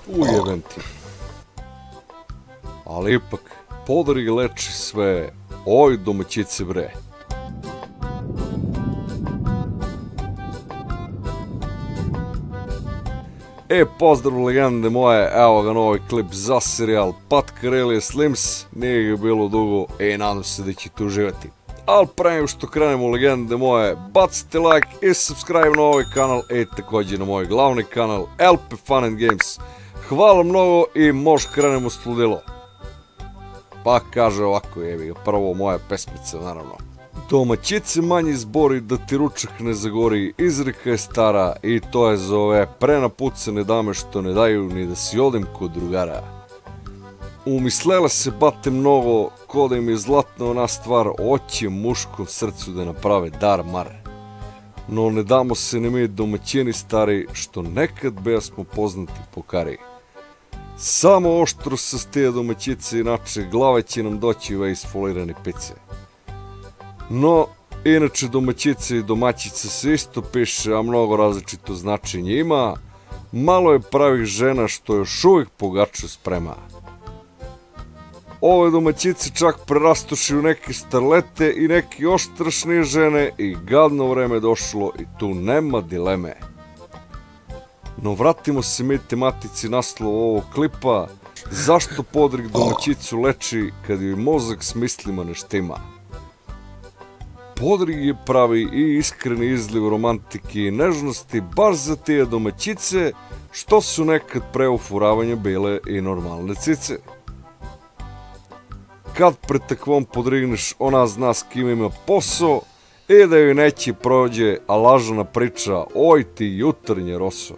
Ujebem ti. Ali ipak, podrig leči sve. Oj, domaćice bre. Pozdrav legende moje, evo ga novi klip za serijal Patka Relije Slims, nije ga bilo dugo i nadam se da ćete uživati. Ali pre nego što krenemo legende moje, bacite like i subscribe na ovaj kanal i također na moj glavni kanal LP Fun and Games. Hvala mnogo i možda krenemo s ludilo. Pa kaže ovako, jebi ga, prvo moja pesmica naravno. Domaćice manji zbori da ti ručak ne zagori, izreka je stara i to je za ove prenapucane dame što ne daju ni da si odem kod drugara. Umislele se bate mnogo, ko da im je zlatna ona stvar, oće muškom srcu da naprave dar mar. No ne damo se ni mi domaćini stari, što nekad beja smo poznati po kari. Samo oštro sa stije domaćice, inače glave će nam doći ve isfolirane pice. No, inače domaćice i domaćice se isto piše, a mnogo različito značenje ima. Malo je pravih žena što još uvijek pogaču sprema. Ove domaćice čak prerastoši u neke starlete i neke oštrašnije žene i gadno vreme došlo i tu nema dileme. No vratimo se mi tematici naslova ovog klipa, zašto podrig domaćicu leči kad joj mozak s mislima ne štima. Podrig je pravi i iskreni izliv romantike i nežnosti baš za tije domaćice što su nekad pre ufuravanja bile i normalne cice. Kad pred takvom podrigneš, ona zna s kim ima posao i da joj neće prođe, a lažana priča, oj ti jutarnje roso.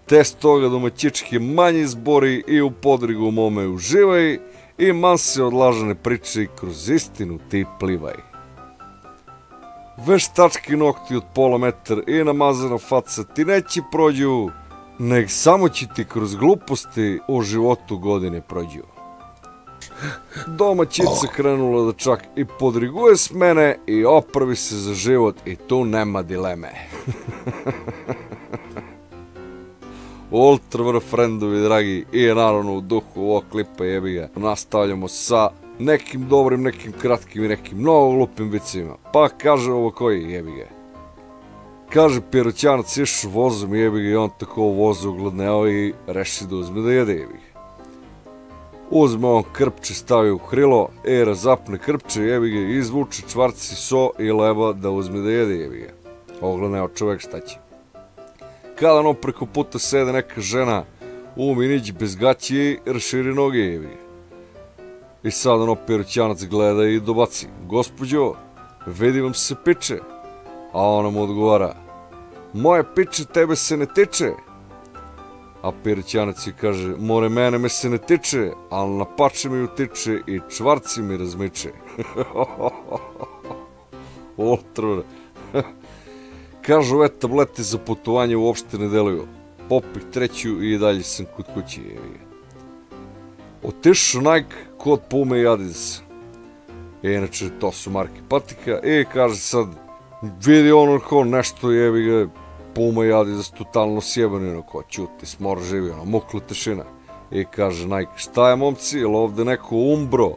Te stoga domaćičke manji zbori i u podrigu mome uživaj i man se od lažane priče i kroz istinu ti plivaj. Veštački nokti od pola metar i namazana faca ti neće prođu, nek samo će ti kroz gluposti o životu godine prođu. Domaćica krenula da čak i podriguje s mene i opravi se za život i tu nema dileme. Ultra vrh friendovi dragi i naravno u duhu ovog klipa jebi ga nastavljamo sa nekim dobrim, nekim kratkim i nekim mnogo glupim vicima. Pa kaže ovo koji jebi ga. Kaže Piroćanac išao vozom jebi ga i on tako vozu ugladneo i reši da uzme da jede jebi ga. Uzme on krpče, stavi u krilo, razapne krpče jebi ga i izvuče čvarci so i leba da uzme da jede jebi ga. Ogladneo čovjek šta će. Kada ono preko puta sede neka žena u minić bez gaće i raširi noge jebi ga. I sad ono Piroćanac gleda i dobaci, gospođo, vidi vam se piče. A ona mu odgovara, moje piče tebe se ne tiče. A Piroćanac joj kaže, more mene me se ne tiče, ali na pače mi utiče i čvarci mi razmiče. Otrvore. Kažu, ove tablete za putovanje uopšte ne deluju. Popih treću i dalje sam kod kuće. Otišao Nike kod Pume i Adidas. Inače, to su marke patika. I kaže sad, vidi ono ko nešto jebi ga, Puma i Adidas totalno sjebani, ono ko ćuti, smor živi, ono mukla tišina. I kaže Nike, šta je momci, jel ovde neko umbro?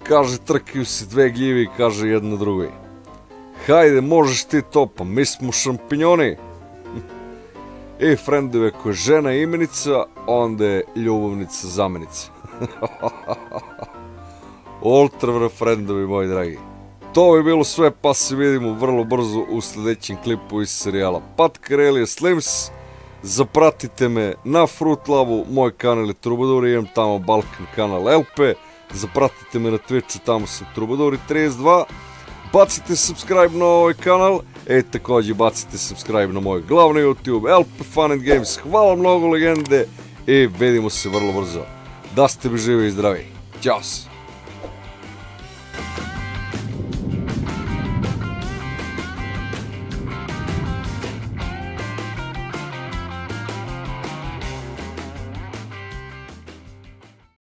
Kaže, trkaju se dve gljivi, kaže jedna drugoj. Hajde, možeš ti to, pa mi smo šampinjoni. I frendove ko je žena imenica, onda je ljubavnica zamenica. Ultra vrh frendovi moji dragi. To bi bilo sve, pa se vidimo vrlo brzo u sljedećem klipu iz serijala Patka Relije Slims. Zapratite me na Fruit Labu, moj kanal je Trubaduri, imam tamo Balkan kanal LP. Zapratite me na Twitchu, tamo sam Trubaduri32. Bacite subscribe na ovaj kanal i također bacite subscribe na moj glavni YouTube LP Fun and Games. Hvala mnogo legende i vidimo se vrlo brzo. Da ste bi živi i zdravi. Ćao se.